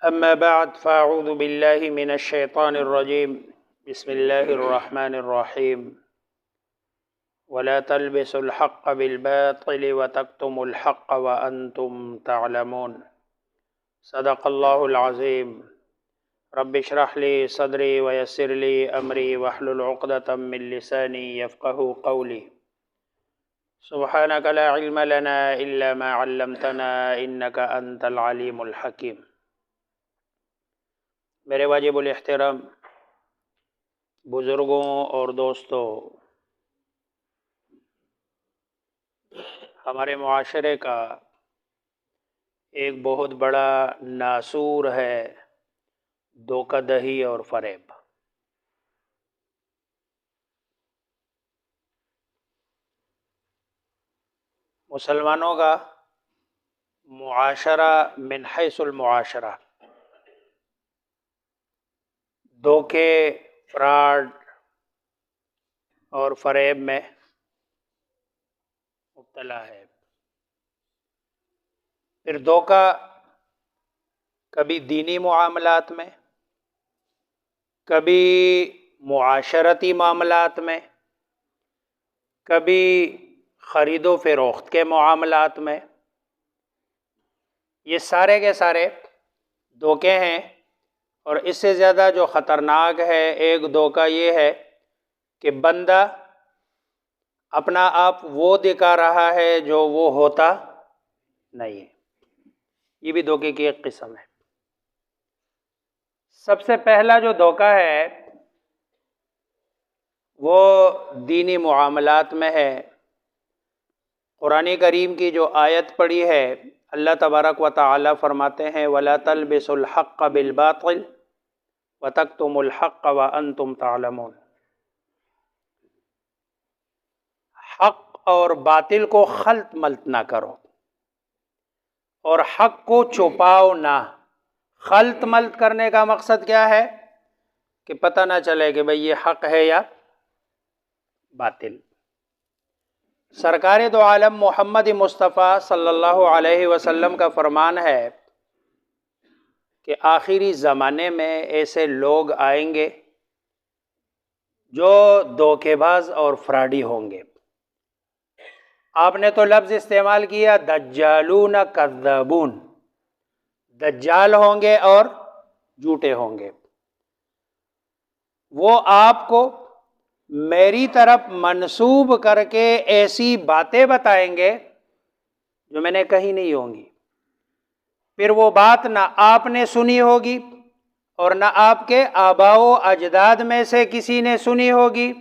أما بعد فأعوذ بالله من الشيطان الرجيم بسم الله الرحمن الرحيم ولا تلبسوا الحق بالباطل وتكتموا الحق وأنتم تعلمون صدق الله العظيم رب اشرح لي صدري ويسر لي أمري واحلل عقدة من لساني يفقه قولي سبحانك لا علم لنا إلا ما علمتنا إنك أنت العليم الحكيم۔ میرے واجب الاحترام بزرگوں اور دوستوں، ہمارے معاشرے کا ایک بہت بڑا ناسور ہے دھوکہ دہی اور فریب۔ مسلمانوں کا معاشرہ من حیث المعاشرہ دھوکے، فراڈ اور فریب میں مبتلا ہے۔ پھر دھوکہ کبھی دینی معاملات میں، کبھی معاشرتی معاملات میں، کبھی خرید و فروخت کے معاملات میں، یہ سارے کے سارے دھوکے ہیں۔ اور اس سے زیادہ جو خطرناک ہے ایک دھوکہ یہ ہے کہ بندہ اپنا آپ وہ دکھا رہا ہے جو وہ ہوتا نہیں ہے۔ یہ بھی دھوکے کی ایک قسم ہے۔ سب سے پہلا جو دھوکہ ہے وہ دینی معاملات میں ہے۔ قرآن کریم کی جو آیت پڑھی ہے، اللہ تبارک و تعالی فرماتے ہیں وَلَا تَلْبِسُوا الْحَقَّ بِالْبَاطِلِ وَتَكْتُمُوا الْحَقَّ وَأَنْتُمْ تَعْلَمُونَ۔ حق اور باطل کو خلط ملط نہ کرو اور حق کو چھپاؤ نہ۔ خلط ملط کرنے کا مقصد کیا ہے؟ کہ پتہ نہ چلے کہ بھئی یہ حق ہے یا باطل۔ سرکار دو عالم محمد مصطفیٰ صلی اللہ علیہ وسلم کا فرمان ہے کہ آخری زمانے میں ایسے لوگ آئیں گے جو دھوکے باز اور فراڈی ہوں گے۔ آپ نے تو لفظ استعمال کیا دجالون کذابون، دجال ہوں گے اور جھوٹے ہوں گے۔ وہ آپ کو میری طرف منسوب کر کے ایسی باتیں بتائیں گے جو میں نے کہی نہیں ہوں گی۔ پھر وہ بات نہ آپ نے سنی ہوگی اور نہ آپ کے آباء و اجداد میں سے کسی نے سنی ہوگی۔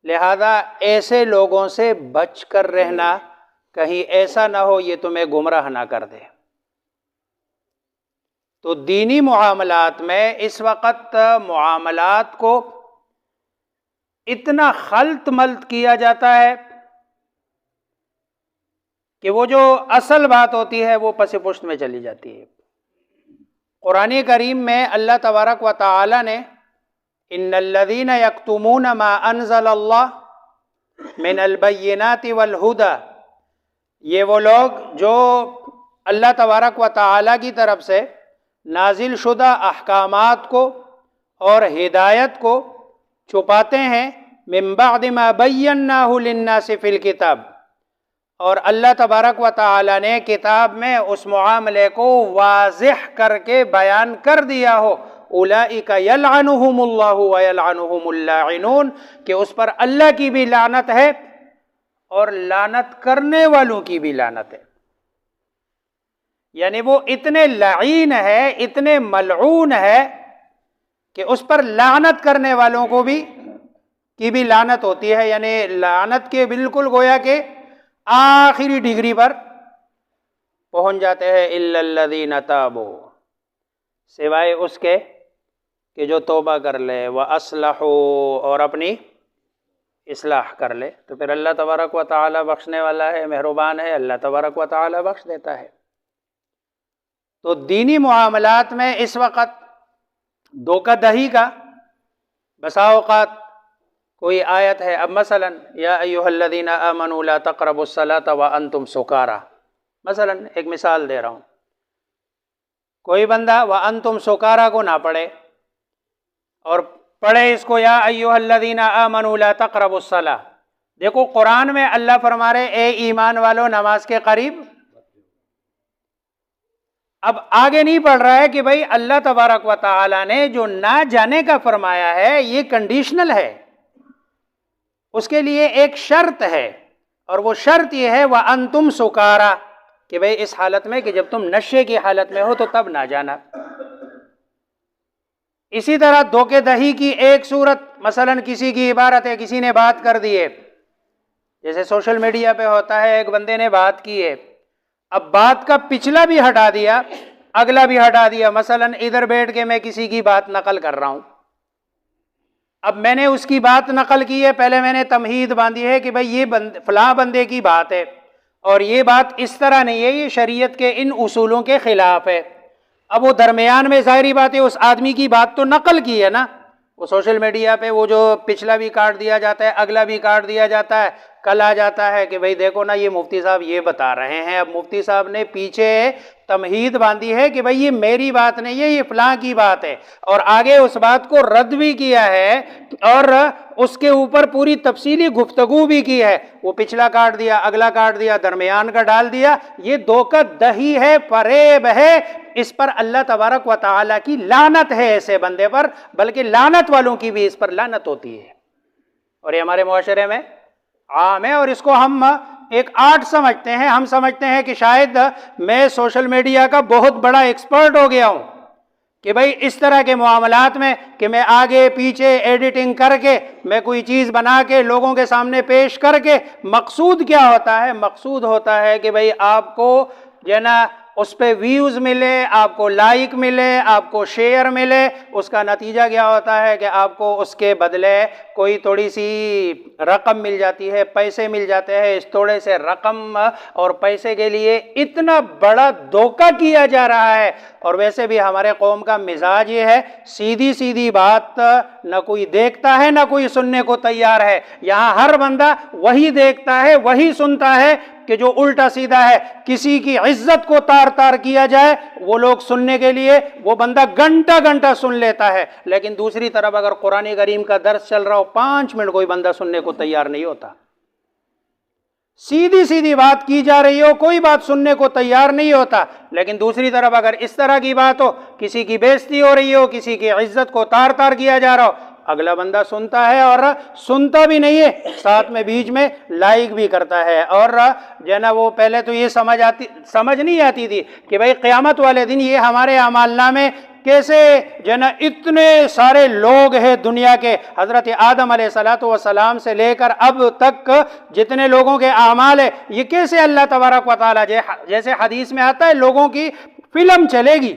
لہذا ایسے لوگوں سے بچ کر رہنا، کہیں ایسا نہ ہو یہ تمہیں گمراہ نہ کر دے۔ تو دینی معاملات میں اس وقت معاملات کو اتنا خلط ملط کیا جاتا ہے کہ وہ جو اصل بات ہوتی ہے وہ پس پشت میں چلی جاتی ہے۔ قرآن کریم میں اللہ تبارک و تعالی نے ان الذین یکتمون ما انزل اللہ من البینات والہدی، یہ وہ لوگ جو اللہ تبارک و تعالی کی طرف سے نازل شدہ احکامات کو اور ہدایت کو چھپاتے ہیں، من بعد ما بیناہ للناس فی الکتاب، اور اللہ تبارک و تعالی نے کتاب میں اس معاملے کو واضح کر کے بیان کر دیا ہو، اولئک یلعنہم اللہ ویلعنہم اللاعنون، کہ اس پر اللہ کی بھی لعنت ہے اور لعنت کرنے والوں کی بھی لعنت ہے۔ یعنی وہ اتنے لعین ہے، اتنے ملعون ہے کہ اس پر لعنت کرنے والوں کو بھی کی بھی لعنت ہوتی ہے۔ یعنی لعنت کے بالکل گویا کہ آخری ڈگری پر پہنچ جاتے ہیں۔ الا الذین تابوا، سوائے اس کے کہ جو توبہ کر لے، واصلحوا، اور اپنی اصلاح کر لے، تو پھر اللہ تبارک و تعالی بخشنے والا ہے، مہربان ہے، اللہ تبارک و تعالی بخش دیتا ہے۔ تو دینی معاملات میں اس وقت دھوکہ دہی کا بسا اوقات کوئی آیت ہے، اب مثلا یا ایھا الذین آمنوا لا تقربوا الصلاۃ وانتم سکارى، مثلا ایک مثال دے رہا ہوں، کوئی بندہ وَأَنْتُمْ سُکارا کو نہ پڑھے اور پڑھے اس کو یا ایھا الذین آمنوا لا تقربوا الصلاۃ. دیکھو قرآن میں اللہ فرما رہے اے ایمان والو نماز کے قریب. اب آگے نہیں پڑھ رہا ہے کہ بھائی اللہ تبارک و تعالی نے جو نہ جانے کا فرمایا ہے یہ کنڈیشنل ہے، اس کے لیے ایک شرط ہے، اور وہ شرط یہ ہے وَأَنْتُمْ سُکارا، کہ بھئی اس حالت میں کہ جب تم نشے کی حالت میں ہو تو تب نہ جانا. اسی طرح دھوکے دہی کی ایک صورت، مثلا کسی کی عبارت ہے، کسی نے بات کر دی ہے، جیسے سوشل میڈیا پہ ہوتا ہے، ایک بندے نے بات کی ہے، اب بات کا پچھلا بھی ہٹا دیا اگلا بھی ہٹا دیا. مثلا ادھر بیٹھ کے میں کسی کی بات نقل کر رہا ہوں، اب میں نے اس کی بات نقل کی ہے، پہلے میں نے تمہید باندھی ہے کہ بھئی یہ فلاں بندے کی بات ہے اور یہ بات اس طرح نہیں ہے، یہ شریعت کے ان اصولوں کے خلاف ہے. اب وہ درمیان میں ظاہری بات ہے اس آدمی کی بات تو نقل کی ہے نا، وہ سوشل میڈیا پہ وہ جو پچھلا بھی کاٹ دیا جاتا ہے اگلا بھی کاٹ دیا جاتا ہے. کل آ جاتا ہے کہ بھئی دیکھو نا یہ مفتی صاحب یہ بتا رہے ہیں، اب مفتی صاحب نے پیچھے تمہید باندھی ہے کہ بھئی یہ میری بات نہیں ہے، یہ فلاں کی بات ہے، اور آگے اس بات کو رد بھی کیا ہے اور اس کے اوپر پوری تفصیلی گفتگو بھی کی ہے. وہ پچھلا کاٹ دیا اگلا کاٹ دیا درمیان کا ڈال دیا. یہ دھوکہ دہی ہے، فریب ہے، اس پر اللہ تبارک و تعالیٰ کی لعنت ہے ایسے بندے پر، بلکہ لعنت والوں کی بھی اس پر لعنت ہوتی ہے، اور یہ ہمارے معاشرے میں عام ہے. اور اس کو ہم ایک آرٹ سمجھتے ہیں، ہم سمجھتے ہیں کہ شاید میں سوشل میڈیا کا بہت بڑا ایکسپرٹ ہو گیا ہوں کہ بھئی اس طرح کے معاملات میں کہ میں آگے پیچھے ایڈیٹنگ کر کے میں کوئی چیز بنا کے لوگوں کے سامنے پیش کر کے. مقصود کیا ہوتا ہے؟ مقصود ہوتا ہے کہ بھئی آپ کو جو ہے نا اس پہ ویوز ملے، آپ کو لائک ملے، آپ کو شیئر ملے. اس کا نتیجہ کیا ہوتا ہے کہ آپ کو اس کے بدلے کوئی تھوڑی سی رقم مل جاتی ہے، پیسے مل جاتے ہیں. اس تھوڑے سے رقم اور پیسے کے لیے اتنا بڑا دھوکہ کیا جا رہا ہے. اور ویسے بھی ہمارے قوم کا مزاج یہ ہے، سیدھی سیدھی بات نہ کوئی دیکھتا ہے نہ کوئی سننے کو تیار ہے. یہاں ہر بندہ وہی دیکھتا ہے وہی سنتا ہے کہ جو الٹا سیدھا ہے. کسی کی عزت کو تار تار کیا جائے وہ لوگ سننے کے لیے وہ بندہ گھنٹہ گھنٹہ سن لیتا ہے، لیکن دوسری طرف اگر قرآن کریم کا درس چل رہا ہو 5 منٹ کوئی بندہ سننے کو تیار نہیں ہوتا. سیدھی سیدھی بات کی جا رہی ہو کوئی بات سننے کو تیار نہیں ہوتا، لیکن دوسری طرف اگر اس طرح کی بات ہو، کسی کی بےزتی ہو رہی ہو، کسی کی عزت کو تار تار کیا جا رہا ہو، اگلا بندہ سنتا ہے اور سنتا بھی نہیں ہے، ساتھ میں بیچ میں لائک بھی کرتا ہے. اور جو ہے نا وہ پہلے تو یہ سمجھ نہیں آتی تھی کہ بھئی قیامت والے دن یہ ہمارے اعمال نامے کیسے جو ہے نا اتنے سارے لوگ ہیں دنیا کے، حضرت آدم علیہ السلام سے لے کر اب تک جتنے لوگوں کے اعمال ہیں یہ کیسے اللہ تبارک و تعالیٰ جیسے حدیث میں آتا ہے لوگوں کی فلم چلے گی.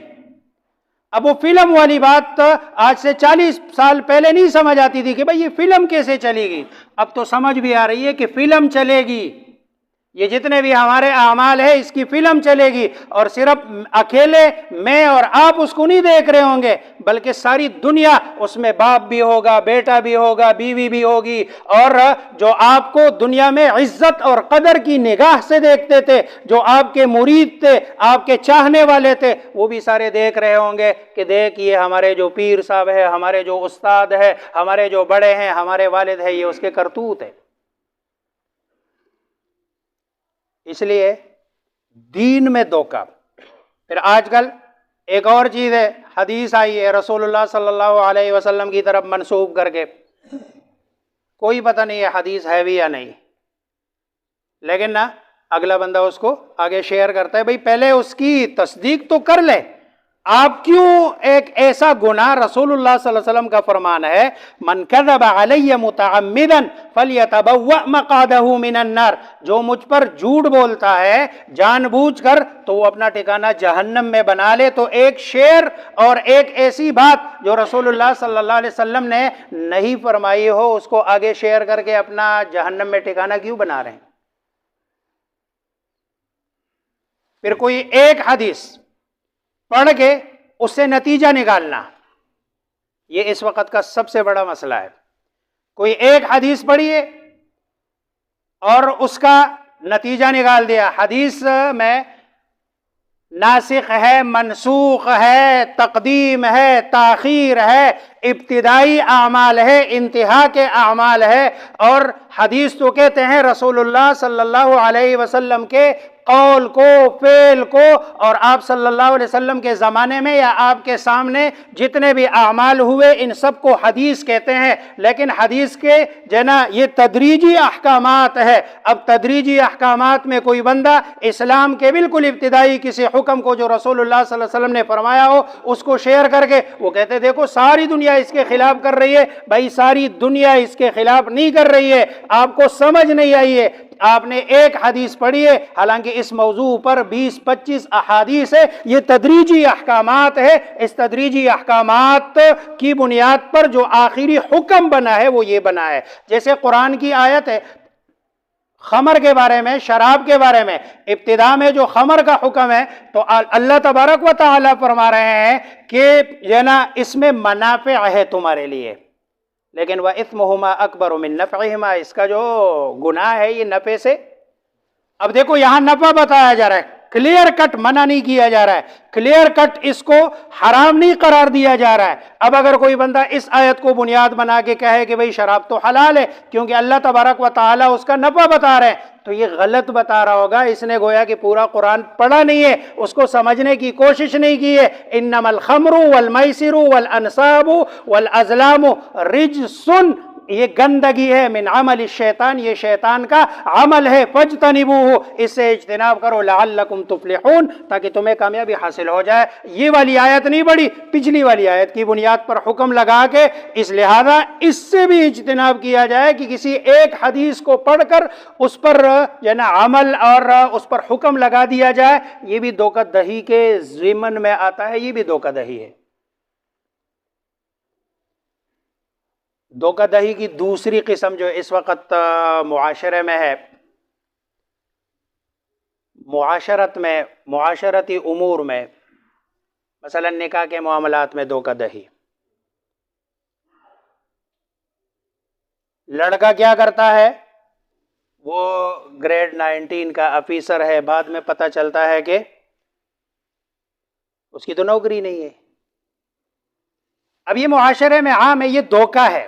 اب وہ فلم والی بات آج سے 40 سال پہلے نہیں سمجھ آتی تھی کہ بھئی یہ فلم کیسے چلے گی، اب تو سمجھ بھی آ رہی ہے کہ فلم چلے گی. یہ جتنے بھی ہمارے اعمال ہیں اس کی فلم چلے گی، اور صرف اکیلے میں اور آپ اس کو نہیں دیکھ رہے ہوں گے بلکہ ساری دنیا اس میں، باپ بھی ہوگا، بیٹا بھی ہوگا، بیوی بھی ہوگی، اور جو آپ کو دنیا میں عزت اور قدر کی نگاہ سے دیکھتے تھے، جو آپ کے مرید تھے، آپ کے چاہنے والے تھے، وہ بھی سارے دیکھ رہے ہوں گے کہ دیکھ یہ ہمارے جو پیر صاحب ہے، ہمارے جو استاد ہے، ہمارے جو بڑے ہیں، ہمارے والد ہیں، یہ اس کے کرتوت ہے. اس لیے دین میں دھوکہ. پھر آج کل ایک اور چیز ہے، حدیث آئی ہے رسول اللہ صلی اللہ علیہ وسلم کی طرف منسوب کر کے، کوئی پتہ نہیں ہے حدیث ہے بھی یا نہیں، لیکن نا اگلا بندہ اس کو آگے شیئر کرتا ہے. بھئی پہلے اس کی تصدیق تو کر لے. آپ کیوں ایک ایسا گناہ، رسول اللہ صلی اللہ علیہ وسلم کا فرمان ہے من کذب علی متعمدا فلیتبوأ مقعدہ من النار، جو مجھ پر جھوٹ بولتا ہے جان بوجھ کر تو وہ اپنا ٹھکانہ جہنم میں بنا لے. تو ایک شعر اور ایک ایسی بات جو رسول اللہ صلی اللہ علیہ وسلم نے نہیں فرمائی ہو اس کو آگے شیئر کر کے اپنا جہنم میں ٹھکانہ کیوں بنا رہے ہیں؟ پھر کوئی ایک حدیث پڑھ کے اس سے نتیجہ نکالنا، یہ اس وقت کا سب سے بڑا مسئلہ ہے. کوئی ایک حدیث پڑھیے اور اس کا نتیجہ نکال دیا. حدیث میں ناسخ ہے، منسوخ ہے، تقدیم ہے، تاخیر ہے، ابتدائی اعمال ہے، انتہا کے اعمال ہے. اور حدیث تو کہتے ہیں رسول اللہ صلی اللہ علیہ وسلم کے قول کو، فعل کو، اور آپ صلی اللہ علیہ وسلم کے زمانے میں یا آپ کے سامنے جتنے بھی اعمال ہوئے ان سب کو حدیث کہتے ہیں. لیکن حدیث کے یہ تدریجی احکامات ہے. اب تدریجی احکامات میں کوئی بندہ اسلام کے بالکل ابتدائی کسی حکم کو جو رسول اللہ صلی اللہ علیہ وسلم نے فرمایا ہو اس کو شیئر کر کے وہ کہتے دیکھو ساری دنیا اس کے خلاف کر رہی ہے. بھائی ساری دنیا اس کے خلاف نہیں کر رہی ہے، آپ کو سمجھ نہیں آئی ہے. آپ نے ایک حدیث پڑھی ہے، حالانکہ اس موضوع پر 20-25 احادیث ہے. یہ تدریجی احکامات ہے. اس تدریجی احکامات کی بنیاد پر جو آخری حکم بنا ہے وہ یہ بنا ہے. جیسے قرآن کی آیت ہے خمر کے بارے میں، شراب کے بارے میں، ابتدا میں جو خمر کا حکم ہے تو اللہ تبارک و تعالیٰ فرما رہے ہیں کہ اس میں منافع ہے تمہارے لیے، لیکن وَإِثْمُهُمَا أَكْبَرُ مِن نَفْعِهِمَا، اس کا جو گناہ ہے یہ نفع سے. اب دیکھو یہاں نفع بتایا جا رہا ہے، کلیئر کٹ منع نہیں کیا جا رہا ہے، کلیئر کٹ اس کو حرام نہیں قرار دیا جا رہا ہے. اب اگر کوئی بندہ اس آیت کو بنیاد بنا کے کہے کہ بھئی شراب تو حلال ہے کیونکہ اللہ تبارک و تعالیٰ اس کا نفع بتا رہے ہیں، تو یہ غلط بتا رہا ہوگا. اس نے گویا کہ پورا قرآن پڑھا نہیں ہے، اس کو سمجھنے کی کوشش نہیں کی ہے. انما الخمر والمیسر والانصاب والازلام رجس، یہ گندگی ہے، من عمل الشیطان، یہ شیطان کا عمل ہے، فاجتنبوہ، اس سے اجتناب کرو، لعلکم تفلحون، تاکہ تمہیں کامیابی حاصل ہو جائے. یہ والی آیت نہیں پڑھی، پچھلی والی آیت کی بنیاد پر حکم لگا کے اس لہذا اس سے بھی اجتناب کیا جائے کہ کسی ایک حدیث کو پڑھ کر اس پر عمل اور اس پر حکم لگا دیا جائے. یہ بھی دھوکہ دہی کے ضمن میں آتا ہے، یہ بھی دھوکہ دہی ہے. دھوکہ دہی کی دوسری قسم جو اس وقت معاشرے میں ہے، معاشرتی امور میں، مثلا نکاح کے معاملات میں دھوکہ دہی. لڑکا کیا کرتا ہے، وہ گریڈ 19 کا آفیسر ہے، بعد میں پتہ چلتا ہے کہ اس کی تو نوکری نہیں ہے. اب یہ معاشرے میں عام ہے، یہ دھوکہ ہے.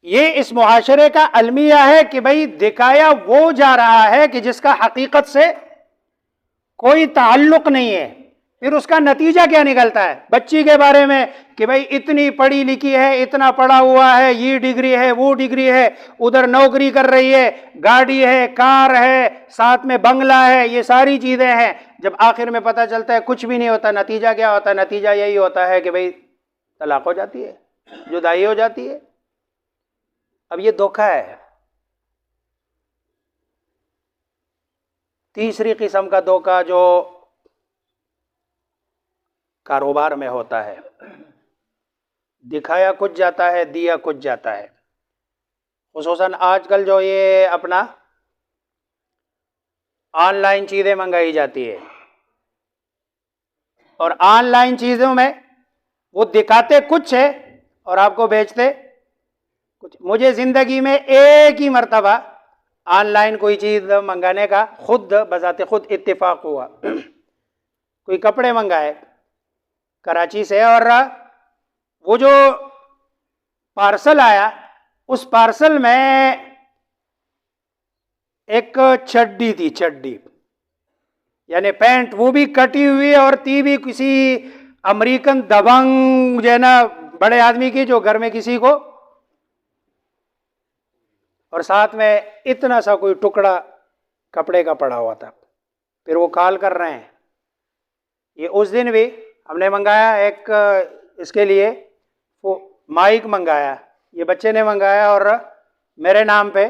یہ اس معاشرے کا المیہ ہے کہ بھئی دکھایا وہ جا رہا ہے کہ جس کا حقیقت سے کوئی تعلق نہیں ہے. پھر اس کا نتیجہ کیا نکلتا ہے بچی کے بارے میں کہ بھئی اتنی پڑھی لکھی ہے، اتنا پڑھا ہوا ہے، یہ ڈگری ہے، وہ ڈگری ہے، ادھر نوکری کر رہی ہے، گاڑی ہے، کار ہے، ساتھ میں بنگلہ ہے، یہ ساری چیزیں ہیں. جب آخر میں پتہ چلتا ہے کچھ بھی نہیں ہوتا، نتیجہ کیا ہوتا ہے؟ نتیجہ یہی ہوتا ہے کہ بھئی طلاق ہو جاتی ہے، جدائی ہو جاتی ہے. اب یہ دھوکہ ہے. تیسری قسم کا دھوکہ جو کاروبار میں ہوتا ہے، دکھایا کچھ جاتا ہے، دیا کچھ جاتا ہے. خصوصاً آج کل جو یہ اپنا آن لائن چیزیں منگائی جاتی ہے، اور آن لائن چیزوں میں وہ دکھاتے کچھ ہے اور آپ کو بیچتے کچھ. مجھے زندگی میں ایک ہی مرتبہ آن لائن کوئی چیز منگانے کا خود بذات خود اتفاق ہوا. کوئی کپڑے منگائے کراچی سے، اور وہ جو پارسل آیا اس پارسل میں ایک چڈی تھی، چڈی یعنی پینٹ، وہ بھی کٹی ہوئی اور تھی بھی کسی امریکن دبنگ جو ہے نا بڑے آدمی کی، جو گھر میں کسی کو، اور ساتھ میں اتنا سا کوئی ٹکڑا کپڑے کا پڑا ہوا تھا. پھر وہ کال کر رہے ہیں. یہ اس دن بھی ہم نے منگایا ایک اس کے لیے مائک منگایا، یہ بچے نے منگایا اور میرے نام پہ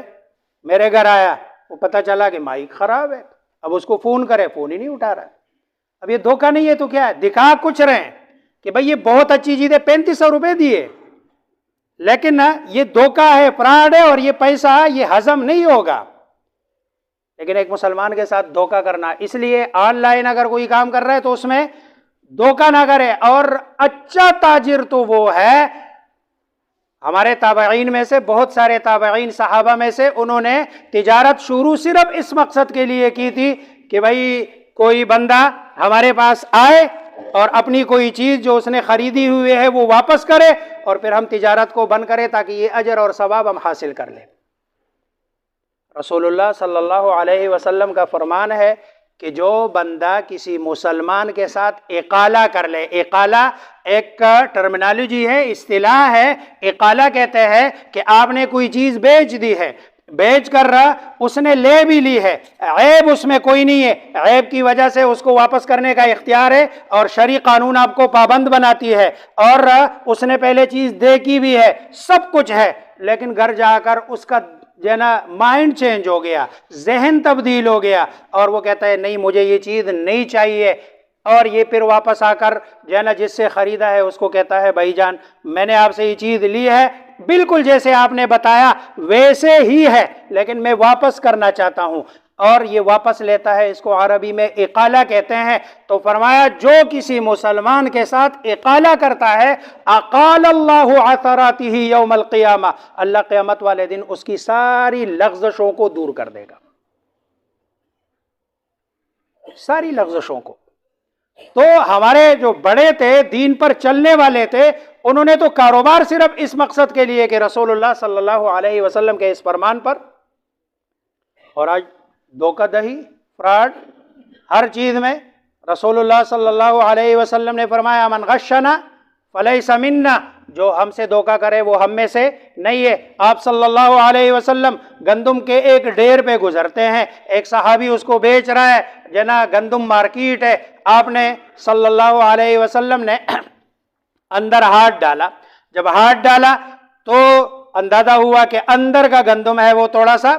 میرے گھر آیا. وہ پتہ چلا کہ مائک خراب ہے. اب اس کو فون کرے، فون ہی نہیں اٹھا رہا. اب یہ دھوکہ نہیں ہے تو کیا ہے؟ دکھا کچھ رہے ہیں کہ بھئی یہ بہت اچھی چیز ہے، 3500 روپے دیے، لیکن یہ دھوکہ ہے، فراڈ ہے، اور یہ پیسہ یہ ہضم نہیں ہوگا. لیکن ایک مسلمان کے ساتھ دھوکہ کرنا، اس لیے آن لائن اگر کوئی کام کر رہا ہے تو اس میں دھوکہ نہ کرے. اور اچھا تاجر تو وہ ہے، ہمارے تابعین میں سے بہت سارے تابعین صحابہ میں سے انہوں نے تجارت شروع صرف اس مقصد کے لیے کی تھی کہ بھائی کوئی بندہ ہمارے پاس آئے اور اپنی کوئی چیز جو اس نے خریدی ہوئی ہے وہ واپس کرے اور پھر ہم تجارت کو بند کریں تاکہ یہ اجر اور ثواب ہم حاصل کر لیں۔ رسول اللہ صلی اللہ علیہ وسلم کا فرمان ہے کہ جو بندہ کسی مسلمان کے ساتھ اقالہ کر لے، اقالہ ایک ٹرمینالوجی ہے، اصطلاح ہے، اقالہ کہتے ہیں کہ آپ نے کوئی چیز بیچ دی ہے، بیچ کر اس نے لے بھی لی ہے، عیب اس میں کوئی نہیں ہے، عیب کی وجہ سے اس کو واپس کرنے کا اختیار ہے اور شرعی قانون آپ کو پابند بناتی ہے، اور اس نے پہلے چیز دیکھی بھی ہے، سب کچھ ہے، لیکن گھر جا کر اس کا جو ہے نا مائنڈ چینج ہو گیا، ذہن تبدیل ہو گیا، اور وہ کہتا ہے نہیں مجھے یہ چیز نہیں چاہیے، اور یہ پھر واپس آ کر جو ہے نا جس سے خریدا ہے اس کو کہتا ہے بھائی جان میں نے آپ سے یہ چیز لی ہے، بالکل جیسے آپ نے بتایا ویسے ہی ہے، لیکن میں واپس کرنا چاہتا ہوں، اور یہ واپس لیتا ہے، اس کو عربی میں اقالہ کہتے ہیں۔ تو فرمایا جو کسی مسلمان کے ساتھ اقالہ کرتا ہے اقال اللہ عثراتہ یوم القیامہ، اللہ قیامت والے دن اس کی ساری لغزشوں کو دور کر دے گا، ساری لغزشوں کو۔ تو ہمارے جو بڑے تھے، دین پر چلنے والے تھے، انہوں نے تو کاروبار صرف اس مقصد کے لیے کہ رسول اللہ صلی اللہ علیہ وسلم کے اس فرمان پر، اور آج دھوکہ دہی، فراڈ ہر چیز میں۔ رسول اللہ صلی اللہ علیہ وسلم نے فرمایا من غشنا فلیس منا، جو ہم سے دھوکہ کرے وہ ہم میں سے نہیں ہے۔ آپ صلی اللہ علیہ وسلم گندم کے ایک ڈھیر پہ گزرتے ہیں، ایک صحابی اس کو بیچ رہا ہے، جنا گندم مارکیٹ ہے، آپ نے صلی اللہ علیہ وسلم نے اندر ہاتھ ڈالا، جب ہاتھ ڈالا تو اندازہ ہوا کہ اندر کا گندم ہے وہ تھوڑا سا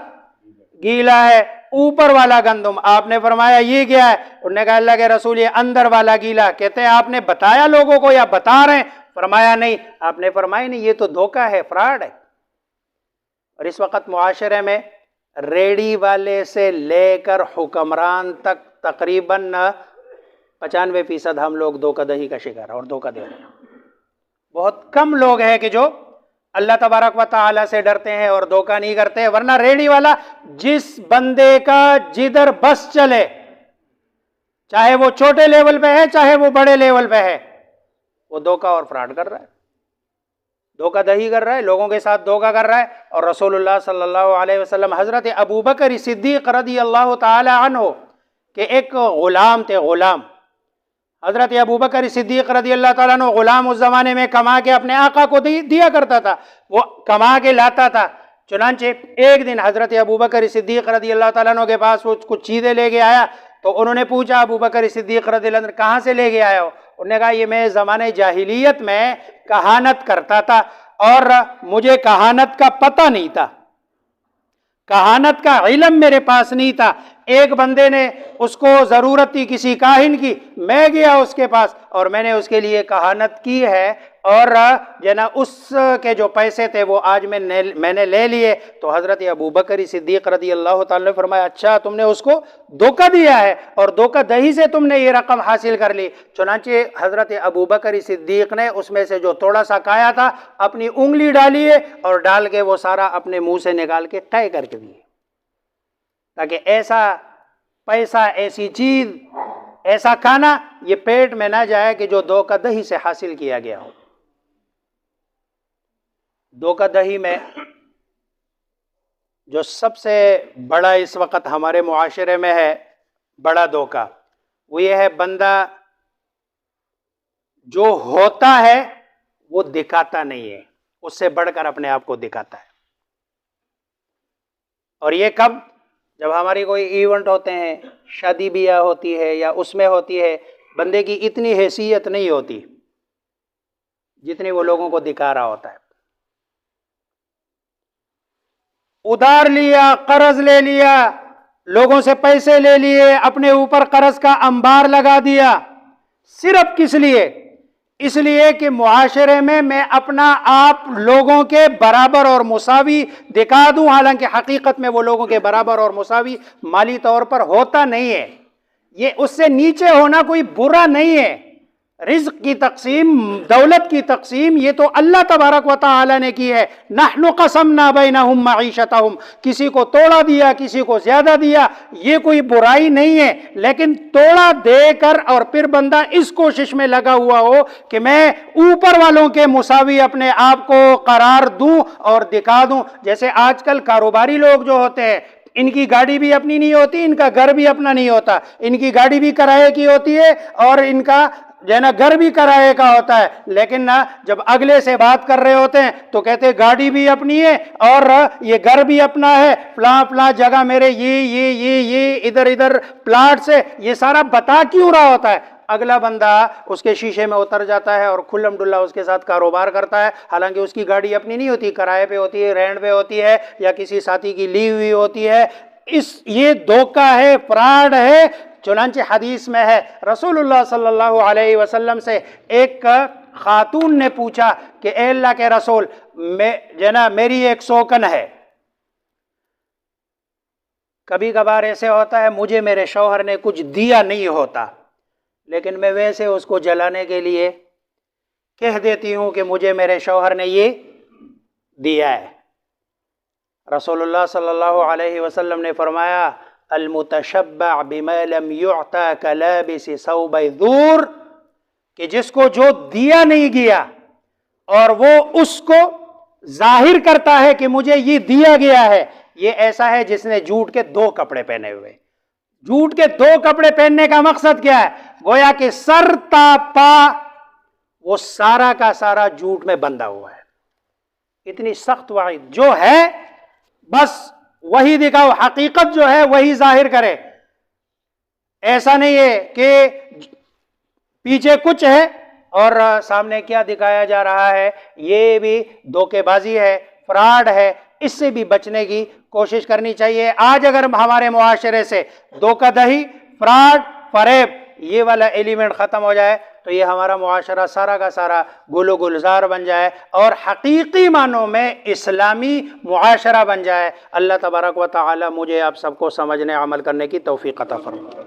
گیلا ہے، اوپر والا گندم، آپ نے فرمایا یہ کیا ہے؟ انہوں نے کہا اللہ کے رسول یہ اندر والا گیلا۔ کہتے ہیں آپ نے بتایا لوگوں کو یا بتا رہے ہیں؟ فرمایا نہیں۔ آپ نے فرمایا نہیں، یہ تو دھوکہ ہے، فراڈ ہے۔ اور اس وقت معاشرے میں ریڑی والے سے لے کر حکمران تک تقریباً 95% ہم لوگ دھوکہ دہی کا شکار اور دھوکہ دے رہے ہیں۔ بہت کم لوگ ہیں کہ جو اللہ تبارک و تعالیٰ سے ڈرتے ہیں اور دھوکہ نہیں کرتے، ورنہ ریڑی والا جس بندے کا جدھر بس چلے، چاہے وہ چھوٹے لیول پہ ہے چاہے وہ بڑے لیول پہ ہے، وہ دھوکہ اور فراڈ کر رہا ہے، دھوکہ دہی کر رہا ہے، لوگوں کے ساتھ دھوکہ کر رہا ہے۔ اور رسول اللہ صلی اللہ علیہ وسلم، حضرت ابوبکر صدیق رضی اللہ تعالی عنہ کہ ایک غلام تھے، غلام حضرت ابوبکر صدیق رضی اللہ تعالیٰ عنہ، غلام اس زمانے میں کما کے اپنے آقا کو دیا کرتا تھا، وہ کما کے لاتا تھا۔ چنانچہ ایک دن حضرت ابوبکر صدیق رضی اللہ تعالیٰ عنہ کے پاس وہ کچھ چیزیں لے کے آیا، تو انہوں نے پوچھا ابوبکر صدیق رضی اللہ عنہ کہاں سے لے کے آیا ہو؟ انہوں نے کہا یہ میں زمانے جاہلیت میں کہانت کرتا تھا اور مجھے کہانت کا پتہ نہیں تھا، کہانت کا علم میرے پاس نہیں تھا، ایک بندے نے اس کو ضرورت تھی کسی کاہن کی، میں گیا اس کے پاس اور میں نے اس کے لیے کہانت کی ہے، اور جنا اس کے جو پیسے تھے وہ آج میں نے لے لیے۔ تو حضرت ابوبکر صدیق رضی اللہ تعالیٰ نے فرمایا اچھا تم نے اس کو دھوکہ دیا ہے اور دھوکہ دہی سے تم نے یہ رقم حاصل کر لی۔ چنانچہ حضرت ابوبکر صدیق نے اس میں سے جو تھوڑا سا کھایا تھا اپنی انگلی ڈالی ہے اور ڈال کے وہ سارا اپنے منہ سے نکال کے قے کر کے دیے، تاکہ ایسا پیسہ، ایسی چیز، ایسا کھانا یہ پیٹ میں نہ جائے کہ جو دھوکہ دہی سے حاصل کیا گیا ہو۔ دھوکہ دہی میں جو سب سے بڑا اس وقت ہمارے معاشرے میں ہے بڑا دھوکہ، وہ یہ ہے بندہ جو ہوتا ہے وہ دکھاتا نہیں ہے، اس سے بڑھ کر اپنے آپ کو دکھاتا ہے۔ اور یہ کب؟ جب ہماری کوئی ایونٹ ہوتے ہیں، شادی بیاہ ہوتی ہے یا اس میں ہوتی ہے، بندے کی اتنی حیثیت نہیں ہوتی جتنی وہ لوگوں کو دکھا رہا ہوتا ہے۔ ادھار لیا، قرض لے لیا، لوگوں سے پیسے لے لیے، اپنے اوپر قرض کا انبار لگا دیا، صرف کس لیے؟ اس لیے کہ معاشرے میں اپنا آپ لوگوں کے برابر اور مساوی دکھا دوں، حالانکہ حقیقت میں وہ لوگوں کے برابر اور مساوی مالی طور پر ہوتا نہیں ہے۔ یہ اس سے نیچے ہونا کوئی برا نہیں ہے، رزق کی تقسیم، دولت کی تقسیم یہ تو اللہ تبارک و تعالی نے کی ہے. نحن قسمنا بینہم معیشتہم، کسی کو توڑا دیا، کسی کو زیادہ دیا، یہ کوئی برائی نہیں ہے، لیکن توڑا دے کر اور پھر بندہ اس کوشش میں لگا ہوا ہو کہ میں اوپر والوں کے مساوی اپنے آپ کو قرار دوں اور دکھا دوں. جیسے آج کل کاروباری لوگ جو ہوتے ہیں، ان کی گاڑی بھی اپنی نہیں ہوتی، ان کا گھر بھی اپنا نہیں ہوتا، ان کی گاڑی بھی کرائے کی ہوتی ہے اور ان کا جو ہے نا گھر بھی کرائے کا ہوتا ہے، لیکن نا جب اگلے سے بات کر رہے ہوتے ہیں تو کہتے گاڑی بھی اپنی ہے اور یہ گھر بھی اپنا ہے، فلاں فلاں جگہ میرے یہ ادھر پلاٹ سے، یہ سارا بتا کیوں رہا ہوتا ہے. اگلا بندہ اس کے شیشے میں اتر جاتا ہے اور کھلم ڈلا اس کے ساتھ کاروبار کرتا ہے، حالانکہ اس کی گاڑی اپنی نہیں ہوتی، کرائے پہ ہوتی ہے، رینٹ پہ ہوتی ہے، یا کسی ساتھی کی لی ہوئی ہوتی ہے. یہ دھوکہ ہے، فراڈ ہے. چنانچہ حدیث میں ہے، رسول اللہ صلی اللہ علیہ وسلم سے ایک خاتون نے پوچھا کہ اے اللہ کے رسول، میری ایک سوکن ہے، کبھی کبھار ایسے ہوتا ہے مجھے میرے شوہر نے کچھ دیا نہیں ہوتا، لیکن میں ویسے اس کو جلانے کے لیے کہہ دیتی ہوں کہ مجھے میرے شوہر نے یہ دیا ہے. رسول اللہ صلی اللہ علیہ وسلم نے فرمایا، المتشبع بما لم يعطى كلابس ثوب ذور، کہ جس کو جو دیا نہیں گیا اور وہ اس کو ظاہر کرتا ہے کہ مجھے یہ دیا گیا ہے، یہ ایسا ہے جس نے جھوٹ کے 2 کپڑے پہنے ہوئے. جھوٹ کے 2 کپڑے پہننے کا مقصد کیا ہے؟ گویا کہ سر تا پا وہ سارا کا سارا جھوٹ میں بندھا ہوا ہے. اتنی سخت وعید جو ہے بس وہی دکھاؤ، حقیقت جو ہے وہی ظاہر کرے. ایسا نہیں ہے کہ پیچھے کچھ ہے اور سامنے کیا دکھایا جا رہا ہے. یہ بھی دھوکے بازی ہے، فراڈ ہے. اس سے بھی بچنے کی کوشش کرنی چاہیے. آج اگر ہمارے معاشرے سے دھوکہ دہی، فراڈ، فریب یہ والا ایلیمنٹ ختم ہو جائے تو یہ ہمارا معاشرہ سارا کا سارا گل و گلزار بن جائے اور حقیقی معنوں میں اسلامی معاشرہ بن جائے. اللہ تبارک و تعالی مجھے آپ سب کو سمجھنے، عمل کرنے کی توفیق عطا فرمائے.